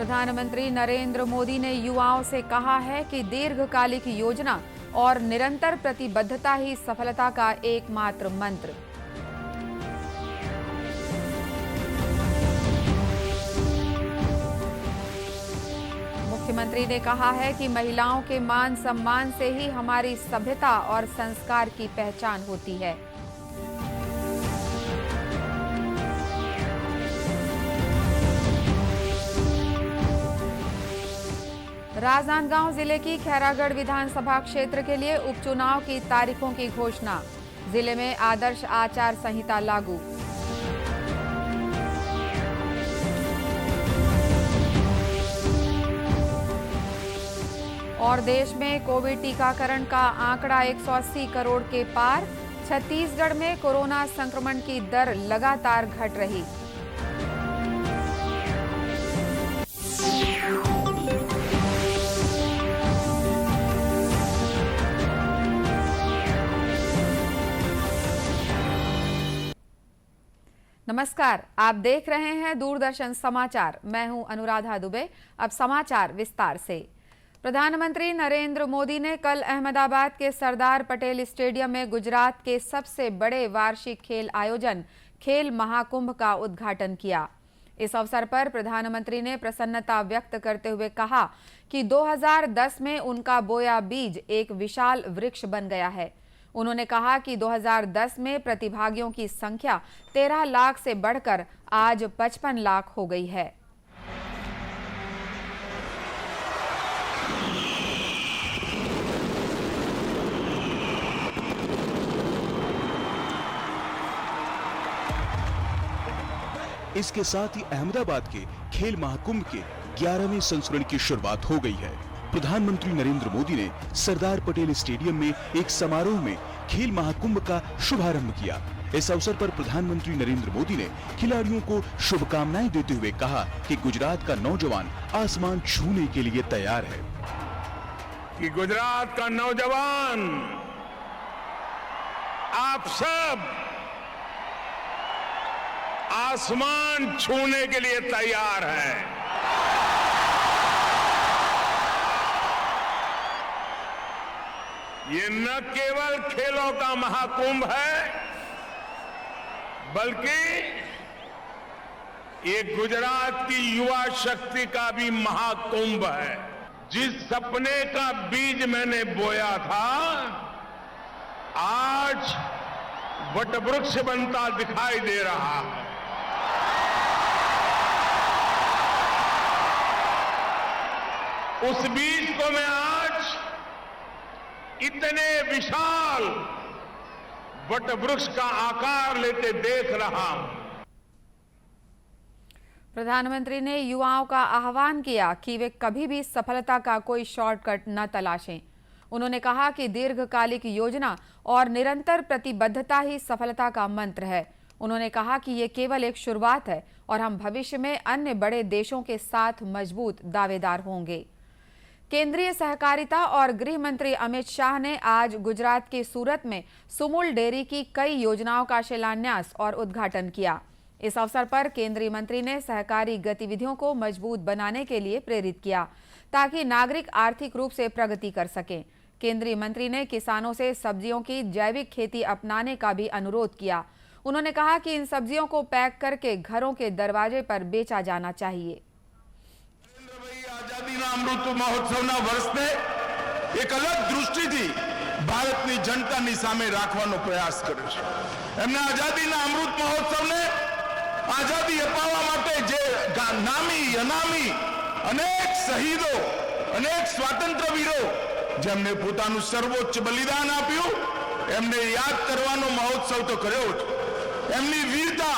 प्रधानमंत्री नरेंद्र मोदी ने युवाओं से कहा है कि दीर्घकालिक योजना और निरंतर प्रतिबद्धता ही सफलता का एकमात्र मंत्र। मुख्यमंत्री ने कहा है कि महिलाओं के मान सम्मान से ही हमारी सभ्यता और संस्कार की पहचान होती है। राजनांदगांव जिले की खैरागढ़ विधानसभा क्षेत्र के लिए उपचुनाव की तारीखों की घोषणा। जिले में आदर्श आचार संहिता लागू। और देश में कोविड टीकाकरण का आंकड़ा 180 करोड़ के पार। छत्तीसगढ़ में कोरोना संक्रमण की दर लगातार घट रही। नमस्कार, आप देख रहे हैं दूरदर्शन समाचार। मैं हूं अनुराधा दुबे। अब समाचार विस्तार से। प्रधानमंत्री नरेंद्र मोदी ने कल अहमदाबाद के सरदार पटेल स्टेडियम में गुजरात के सबसे बड़े वार्षिक खेल आयोजन खेल महाकुंभ का उद्घाटन किया। इस अवसर पर प्रधानमंत्री ने प्रसन्नता व्यक्त करते हुए कहा कि 2010 में उनका बोया बीज एक विशाल वृक्ष बन गया है। उन्होंने कहा कि 2010 में प्रतिभागियों की संख्या 13 लाख से बढ़कर आज 55 लाख हो गई है। इसके साथ ही अहमदाबाद के खेल महाकुंभ के 11वें संस्करण की शुरुआत हो गई है। प्रधानमंत्री नरेंद्र मोदी ने सरदार पटेल स्टेडियम में एक समारोह में खेल महाकुंभ का शुभारंभ किया। इस अवसर पर प्रधानमंत्री नरेंद्र मोदी ने खिलाड़ियों को शुभकामनाएं देते हुए कहा कि गुजरात का नौजवान आसमान छूने के लिए तैयार है। कि गुजरात का नौजवान आप सब आसमान छूने के लिए तैयार है। ये न केवल खेलों का महाकुंभ है, बल्कि ये गुजरात की युवा शक्ति का भी महाकुंभ है। जिस सपने का बीज मैंने बोया था, आज वटवृक्ष बनता दिखाई दे रहा है। उस बीज को मैं आज इतने विशाल वटवृक्ष का आकार लेते देख रहा हूं। प्रधानमंत्री ने युवाओं का आह्वान किया कि वे कभी भी सफलता का कोई शॉर्टकट न तलाशें। उन्होंने कहा कि दीर्घकालिक योजना और निरंतर प्रतिबद्धता ही सफलता का मंत्र है। उन्होंने कहा कि ये केवल एक शुरुआत है और हम भविष्य में अन्य बड़े देशों के साथ मजबूत दावेदार होंगे। केंद्रीय सहकारिता और गृह मंत्री अमित शाह ने आज गुजरात के सूरत में सुमुल डेयरी की कई योजनाओं का शिलान्यास और उद्घाटन किया। इस अवसर पर केंद्रीय मंत्री ने सहकारी गतिविधियों को मजबूत बनाने के लिए प्रेरित किया ताकि नागरिक आर्थिक रूप से प्रगति कर सकें। केंद्रीय मंत्री ने किसानों से सब्जियों की जैविक खेती अपनाने का भी अनुरोध किया। उन्होंने कहा कि इन सब्जियों को पैक करके घरों के दरवाजे पर बेचा जाना चाहिए। આઝાદીના અમૃત મહોત્સવના વર્ષને એક અલગ દૃષ્ટિથી ભારતની જનતાની સામે રાખવાનો પ્રયાસ કર્યો છે। એમના આઝાદીના અમૃત મહોત્સવને આઝાદી અપાવવા માટે જે નામી અનામી અનેક શહીદો, અનેક સ્વાતંત્ર્યવીરો જેમને પોતાનું સર્વોચ્ચ બલિદાન આપ્યું, એમને યાદ કરવાનો મહોત્સવ તો કર્યો જ। એમની વીરતા,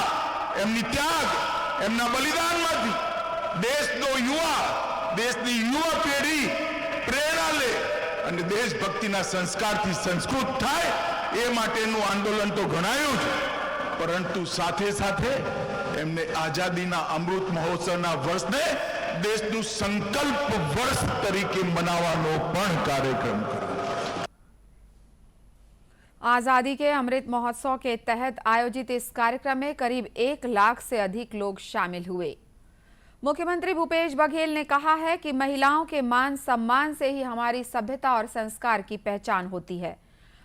એમની ત્યાગ, એમના બલિદાનમાંથી દેશનો યુવા, દેશની યુવા પેઢી પ્રેરણા લે અને દેશભક્તિના સંસ્કારથી સંસ્કૃત થાય એ માટેનું આંદોલન તો ઘણાયું છે, પરંતુ સાથે સાથે એમને આઝાદીના અમૃત મહોત્સવના વર્ષને દેશનું સંકલ્પ વર્ષ તરીકે મનાવવાનો પણ કાર્યક્રમ કર્યો। आजादी के अमृत महोत्सव के तहत आयोजित इस कार्यक्रम में करीब 1 लाख से अधिक लोग शामिल हुए। मुख्यमंत्री भूपेश बघेल ने कहा है कि महिलाओं के मान सम्मान से ही हमारी सभ्यता और संस्कार की पहचान होती है।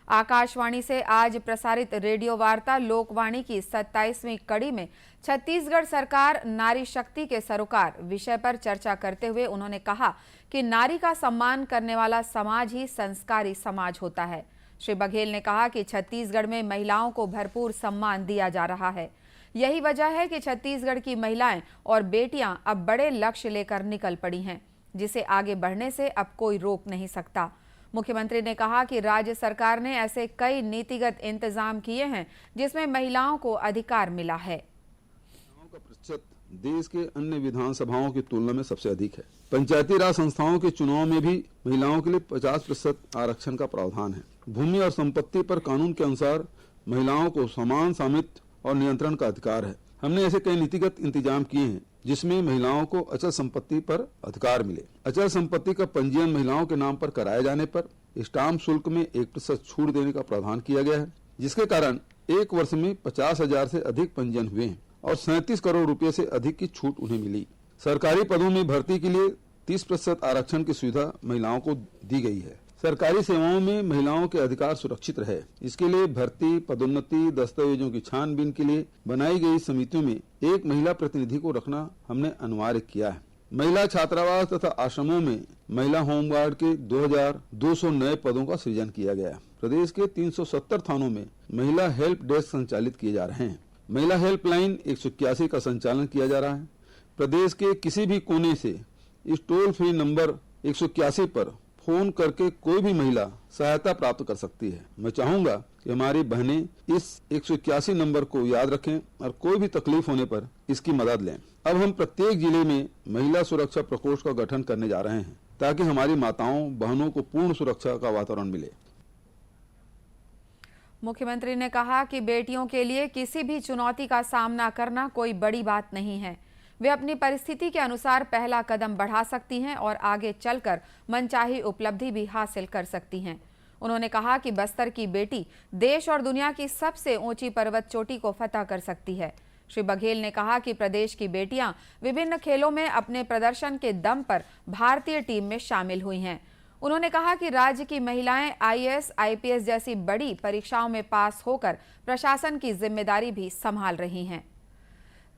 आकाशवाणी से आज प्रसारित रेडियो वार्ता लोकवाणी की 27वीं कड़ी में छत्तीसगढ़ सरकार नारी शक्ति के सरोकार विषय पर चर्चा करते हुए उन्होंने कहा कि नारी का सम्मान करने वाला समाज ही संस्कारी समाज होता है। श्री बघेल ने कहा कि छत्तीसगढ़ में महिलाओं को भरपूर सम्मान दिया जा रहा है। यही वजह है कि छत्तीसगढ़ की महिलाएं और बेटियां अब बड़े लक्ष्य लेकर निकल पड़ी हैं, जिसे आगे बढ़ने से अब कोई रोक नहीं सकता। मुख्यमंत्री ने कहा कि राज्य सरकार ने ऐसे कई नीतिगत इंतजाम किए हैं जिसमें महिलाओं को अधिकार मिला है। का प्रतिशत देश के अन्य विधानसभाओं की तुलना में सबसे अधिक है। पंचायती राज संस्थाओं के चुनाव में भी महिलाओं के लिए 50% आरक्षण का प्रावधान है। भूमि और संपत्ति पर कानून के अनुसार महिलाओं को समान स्वामित्व और नियंत्रण का अधिकार है। हमने ऐसे कई नीतिगत इंतजाम किए हैं जिसमें महिलाओं को अचल संपत्ति पर अधिकार मिले। अचल संपत्ति का पंजीयन महिलाओं के नाम पर कराए जाने पर स्टाम्प शुल्क में 1% छूट देने का प्रावधान किया गया है, जिसके कारण एक वर्ष में 50,000 से अधिक पंजीयन हुए हैं और 37 करोड़ रुपए से अधिक की छूट उन्हें मिली। सरकारी पदों में भर्ती के लिए 30% आरक्षण की सुविधा महिलाओं को दी गई है। सरकारी सेवाओं में महिलाओं के अधिकार सुरक्षित रहे, इसके लिए भर्ती, पदोन्नति, दस्तावेजों की छानबीन के लिए बनाई गई समितियों में एक महिला प्रतिनिधि को रखना हमने अनिवार्य किया है। महिला छात्रावास तथा आश्रमों में महिला होमगार्ड के 2200 नए पदों का सृजन किया गया। प्रदेश के 370 थानों में महिला हेल्प डेस्क संचालित किए जा रहे हैं। महिला हेल्पलाइन 181 का संचालन किया जा रहा है। प्रदेश के किसी भी कोने से इस टोल फ्री नंबर 181 पर फोन करके कोई भी महिला सहायता प्राप्त कर सकती है। मैं चाहूंगा कि हमारी बहनें इस 181 नंबर को याद रखें और कोई भी तकलीफ होने पर इसकी मदद लें। अब हम प्रत्येक जिले में महिला सुरक्षा प्रकोष्ठ का गठन करने जा रहे हैं ताकि हमारी माताओं बहनों को पूर्ण सुरक्षा का वातावरण मिले। मुख्यमंत्री ने कहा कि बेटियों के लिए किसी भी चुनौती का सामना करना कोई बड़ी बात नहीं है। वे अपनी परिस्थिति के अनुसार पहला कदम बढ़ा सकती हैं और आगे चलकर मनचाही उपलब्धि भी हासिल कर सकती हैं। उन्होंने कहा कि बस्तर की बेटी देश और दुनिया की सबसे ऊंची पर्वत चोटी को फतह कर सकती है। श्री बघेल ने कहा कि प्रदेश की बेटियां विभिन्न खेलों में अपने प्रदर्शन के दम पर भारतीय टीम में शामिल हुई हैं। उन्होंने कहा कि राज्य की महिलाएं IAS, IPS जैसी बड़ी परीक्षाओं में पास होकर प्रशासन की जिम्मेदारी भी संभाल रही हैं।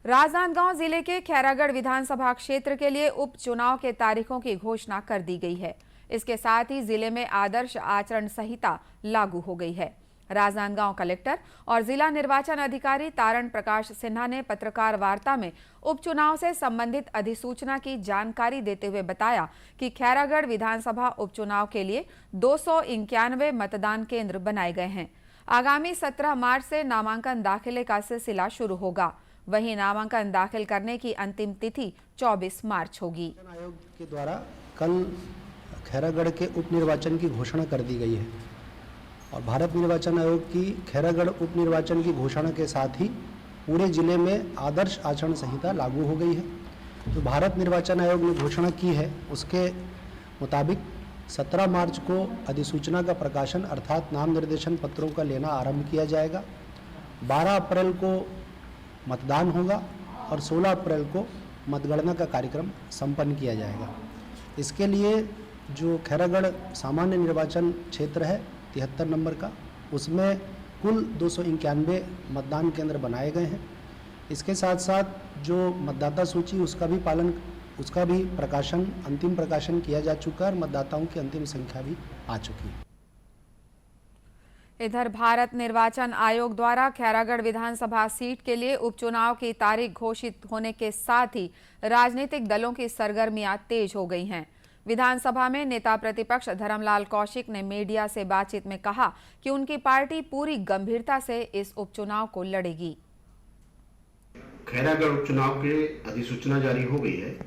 राजनांदगांव जिले के खैरागढ़ विधानसभा क्षेत्र के लिए उपचुनाव के तारीखों की घोषणा कर दी गई है। इसके साथ ही जिले में आदर्श आचरण संहिता लागू हो गई है। राजनांदगांव कलेक्टर और जिला निर्वाचन अधिकारी तारण प्रकाश सिन्हा ने पत्रकार वार्ता में उपचुनाव से संबंधित अधिसूचना की जानकारी देते हुए बताया कि खैरागढ़ विधानसभा उपचुनाव के लिए 291 मतदान केंद्र बनाए गए हैं। आगामी 17 मार्च से नामांकन दाखिले का सिलसिला शुरू होगा। वहीं नामांकन दाखिल करने की अंतिम तिथि 24 मार्च होगी। आयोग के द्वारा कल खैरागढ़ के उप निर्वाचन की घोषणा कर दी गई है और भारत निर्वाचन आयोग की खैरागढ़ उप निर्वाचन की घोषणा के साथ ही पूरे जिले में आदर्श आचरण संहिता लागू हो गई है। जो भारत निर्वाचन आयोग ने घोषणा की है उसके मुताबिक 17 मार्च को अधिसूचना का प्रकाशन अर्थात नाम निर्देशन पत्रों का लेना आरंभ किया जाएगा। 12 अप्रैल को मतदान होगा और 16 अप्रैल को मतगणना का कार्यक्रम संपन्न किया जाएगा। इसके लिए जो खैरागढ़ सामान्य निर्वाचन क्षेत्र है 73 नंबर का, उसमें कुल 291 मतदान केंद्र बनाए गए हैं। इसके साथ साथ जो मतदाता सूची उसका भी प्रकाशन, अंतिम प्रकाशन किया जा चुका है और मतदाताओं की अंतिम संख्या भी आ चुकी है। इधर भारत निर्वाचन आयोग द्वारा खैरागढ़ विधानसभा सीट के लिए उपचुनाव की तारीख घोषित होने के साथ ही राजनीतिक दलों की सरगर्मियां तेज हो गई हैं। विधानसभा में नेता प्रतिपक्ष धर्मलाल कौशिक ने मीडिया से बातचीत में कहा कि उनकी पार्टी पूरी गंभीरता से इस उपचुनाव को लड़ेगी। खैरागढ़ उपचुनाव के अधिसूचना जारी हो गई है।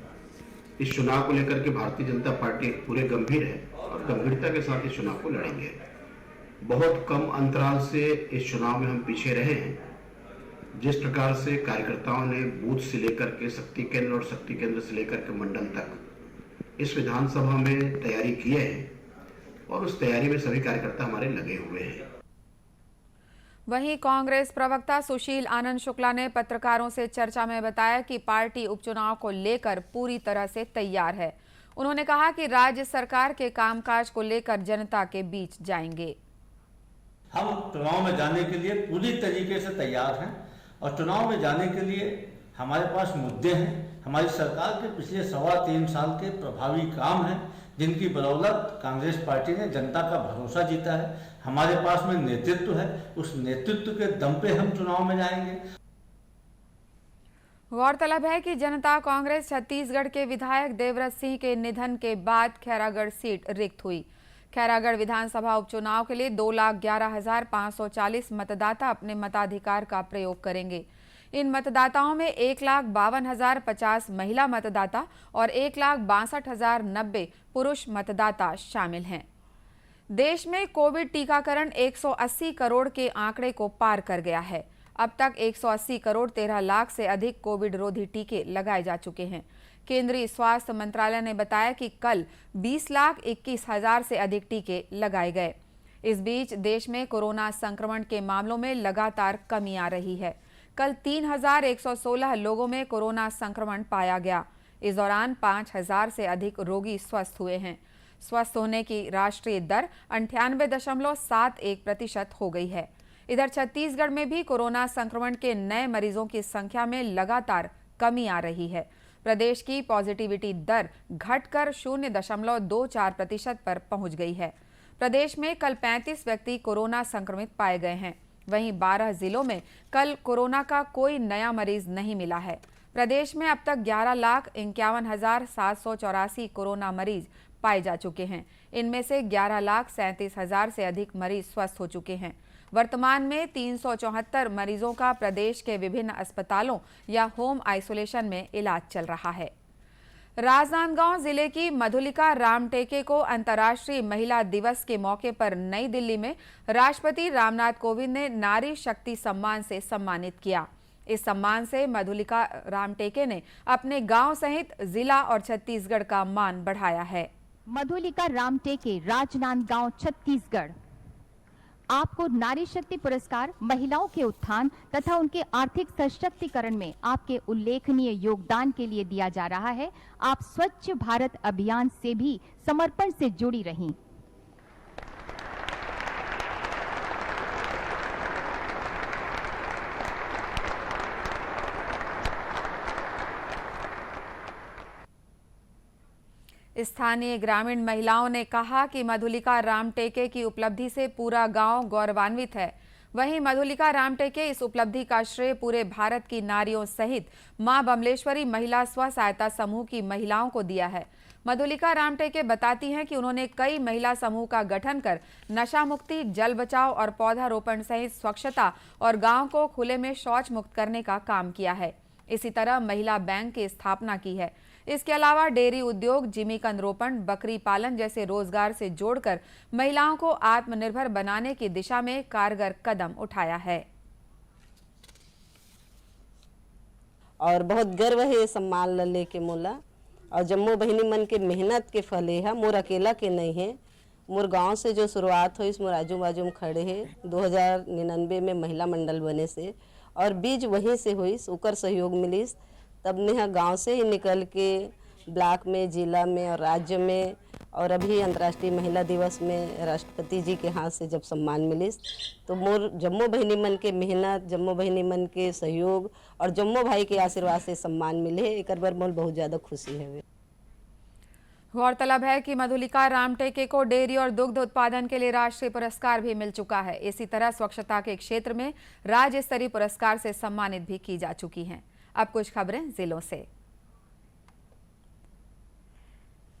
इस चुनाव को लेकर के भारतीय जनता पार्टी पूरे गंभीर है और गंभीरता के साथ इस चुनाव को लड़ेंगे। बहुत कम अंतराल से इस चुनाव में हम पीछे रहे हैं। जिस प्रकार से कार्यकर्ताओं ने बूथ से लेकर के शक्ति केंद्र और शक्ति केंद्र से लेकर के मंडल तक इस विधानसभा में तैयारी की है और उस तैयारी में सभी कार्यकर्ता हमारे लगे हुए हैं। वहीं कांग्रेस प्रवक्ता सुशील आनंद शुक्ला ने पत्रकारों से चर्चा में बताया कि पार्टी उपचुनाव को लेकर पूरी तरह से तैयार है। उन्होंने कहा कि राज्य सरकार के कामकाज को लेकर जनता के बीच जाएंगे। हम चुनाव में जाने के लिए पूरी तरीके से तैयार हैं और चुनाव में जाने के लिए हमारे पास मुद्दे हैं। हमारी सरकार के पिछले 3.25 साल के प्रभावी काम हैं, जिनकी बदौलत कांग्रेस पार्टी ने जनता का भरोसा जीता है। हमारे पास में नेतृत्व है, उस नेतृत्व के दम पे हम चुनाव में जाएंगे। गौरतलब है कि जनता कांग्रेस छत्तीसगढ़ के विधायक देवव्रत सिंह के निधन के बाद खैरागढ़ सीट रिक्त हुई। खैरागढ़ विधानसभा उपचुनाव के लिए 2,11,540 मतदाता अपने मताधिकार का प्रयोग करेंगे। इन मतदाताओं में 1,52,050 महिला मतदाता और 1,62,090 पुरुष मतदाता शामिल हैं। देश में कोविड टीकाकरण 180 करोड़ के आंकड़े को पार कर गया है। अब तक 180 करोड़ 13 लाख से अधिक कोविड रोधी टीके लगाए जा चुके हैं। केंद्रीय स्वास्थ्य मंत्रालय ने बताया कि कल 20,21,000 से अधिक टीके लगाए गए। इस बीच देश में कोरोना संक्रमण के मामलों में लगातार कमी आ रही है। कल 3,116 लोगों में कोरोना संक्रमण पाया गया। इस दौरान 5,000 से अधिक रोगी स्वस्थ हुए हैं। स्वस्थ होने की राष्ट्रीय दर 98.71% हो गई है। इधर छत्तीसगढ़ में भी कोरोना संक्रमण के नए मरीजों की संख्या में लगातार कमी आ रही है। प्रदेश की पॉजिटिविटी दर घटकर 0.24% पर पहुंच गई है। प्रदेश में कल 35 व्यक्ति कोरोना संक्रमित पाए गए हैं। वहीं 12 जिलों में कल कोरोना का कोई नया मरीज नहीं मिला है। प्रदेश में अब तक 11,51,784 कोरोना मरीज पाए जा चुके हैं। इनमें से 11,37,000 से अधिक मरीज स्वस्थ हो चुके हैं। वर्तमान में 374 मरीजों का प्रदेश के विभिन्न अस्पतालों या होम आइसोलेशन में इलाज चल रहा है। राजनांदगांव जिले की मधुलिका रामटेके को अंतर्राष्ट्रीय महिला दिवस के मौके पर नई दिल्ली में राष्ट्रपति रामनाथ कोविंद ने नारी शक्ति सम्मान से सम्मानित किया। इस सम्मान से मधुलिका रामटेके ने अपने गांव सहित जिला और छत्तीसगढ़ का मान बढ़ाया है। मधुलिका रामटेके, राजनांदगांव, छत्तीसगढ़। आपको नारी शक्ति पुरस्कार महिलाओं के उत्थान तथा उनके आर्थिक सशक्तिकरण में आपके उल्लेखनीय योगदान के लिए दिया जा रहा है। आप स्वच्छ भारत अभियान से भी समर्पण से जुड़ी रहीं। स्थानीय ग्रामीण महिलाओं ने कहा कि मधुलिका रामटेके की उपलब्धि से पूरा गांव गौरवान्वित है। वहीं मधुलिका रामटेके इस उपलब्धि का श्रेय पूरे भारत की नारियों सहित मां बमलेश्वरी महिला स्व सहायता समूह की महिलाओं को दिया है। मधुलिका रामटेके बताती हैं कि उन्होंने कई महिला समूह का गठन कर नशा मुक्ति, जल बचाव और पौधारोपण सहित स्वच्छता और गांव को खुले में शौच मुक्त करने का काम किया है। इसी तरह महिला बैंक की स्थापना की है। इसके अलावा डेयरी उद्योग, जिमीकंद रोपण, बकरी पालन जैसे रोजगार से जोड़कर महिलाओं को आत्मनिर्भर बनाने की दिशा में कारगर कदम उठाया है। और बहुत गर्व है ये सम्मान लले के मोला। और जम्मो बहिनी मन के मेहनत के फल है, मोर अकेला के नहीं है। मोर गांव से जो शुरुआत हुई, मोर आजू बाजू में खड़े है। 2099 में महिला मंडल बने से और बीज वहीं से हुई, ओकर सहयोग मिलिस। तब ने गांव से ही निकल के ब्लॉक में, जिला में और राज्य में, और अभी अंतर्राष्ट्रीय महिला दिवस में राष्ट्रपति जी के हाथ से जब सम्मान मिलिस, तो मोर जम्मो बहिनी मन के मेहनत, जम्मो बहिनी मन के सहयोग और जम्मो भाई के आशीर्वाद से सम्मान मिले। एक बार मोर बहुत ज़्यादा खुशी है। गौरतलब है कि मधुलिका रामटेके को डेयरी और दुग्ध उत्पादन के लिए राष्ट्रीय पुरस्कार भी मिल चुका है। इसी तरह स्वच्छता के क्षेत्र में राज्य स्तरीय पुरस्कार से सम्मानित भी की जा चुकी हैं। अब कुछ खबरें जिलों से।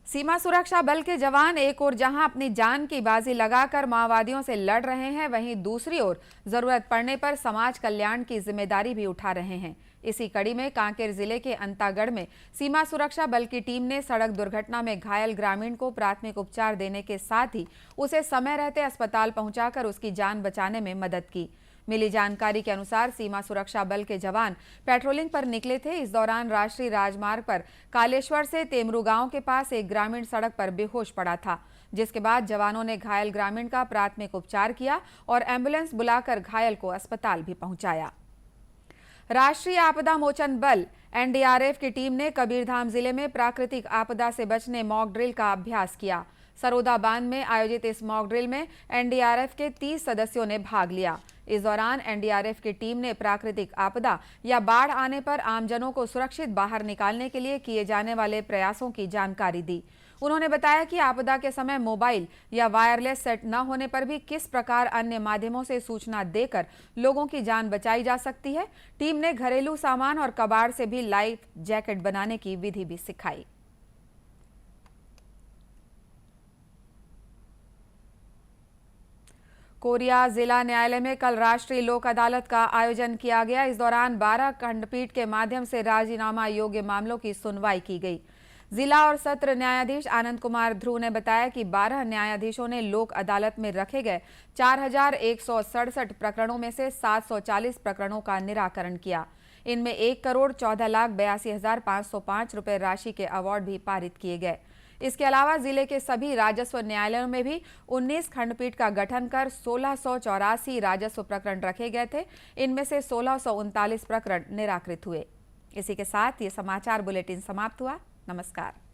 सीमा सुरक्षा बल के जवान एक ओर जहां अपनी जान की बाजी लगाकर माओवादियों से लड़ रहे हैं, वहीं दूसरी ओर जरूरत पड़ने पर समाज कल्याण की जिम्मेदारी भी उठा रहे हैं। इसी कड़ी में कांकेर जिले के अंतागढ़ में सीमा सुरक्षा बल की टीम ने सड़क दुर्घटना में घायल ग्रामीण को प्राथमिक उपचार देने के साथ ही उसे समय रहते अस्पताल पहुंचाकर उसकी जान बचाने में मदद की। मिली जानकारी के अनुसार सीमा सुरक्षा बल के जवान पेट्रोलिंग पर निकले थे। इस दौरान राष्ट्रीय राजमार्ग पर कालेश्वर से तेमरू गांव के पास एक ग्रामीण सड़क पर बेहोश पड़ा था। जिसके बाद जवानों ने घायल ग्रामीण का प्राथमिक उपचार किया और एम्बुलेंस बुलाकर घायल को अस्पताल भी पहुंचाया। राष्ट्रीय आपदा मोचन बल एनडीआरएफ की टीम ने कबीरधाम जिले में प्राकृतिक आपदा से बचने मॉक ड्रिल का अभ्यास किया। सरोदा बांध में आयोजित इस मॉक ड्रिल में एनडीआरएफ के 30 सदस्यों ने भाग लिया। इस दौरान एनडीआरएफ की टीम ने प्राकृतिक आपदा या बाढ़ आने पर आमजनों को सुरक्षित बाहर निकालने के लिए किए जाने वाले प्रयासों की जानकारी दी। उन्होंने बताया कि आपदा के समय मोबाइल या वायरलेस सेट न होने पर भी किस प्रकार अन्य माध्यमों से सूचना देकर लोगों की जान बचाई जा सकती है। टीम ने घरेलू सामान और कबाड़ से भी लाइफ जैकेट बनाने की विधि भी सिखाई। कोरिया जिला न्यायालय में कल राष्ट्रीय लोक अदालत का आयोजन किया गया। इस दौरान 12 खंडपीठ के माध्यम से राजीनामा योग्य मामलों की सुनवाई की गई। जिला और सत्र न्यायाधीश आनंद कुमार ध्रुव ने बताया कि 12 न्यायाधीशों ने लोक अदालत में रखे गए 4167 प्रकरणों में से 740 प्रकरणों का निराकरण किया। इनमें 1,14,82,505 रुपए राशि के अवार्ड भी पारित किए गए। इसके अलावा जिले के सभी राजस्व न्यायालयों में भी 19 खंडपीठ का गठन कर 1684 राजस्व प्रकरण रखे गए थे। इनमें से 1639 प्रकरण निराकृत हुए। इसी के साथ ये समाचार बुलेटिन समाप्त हुआ। नमस्कार।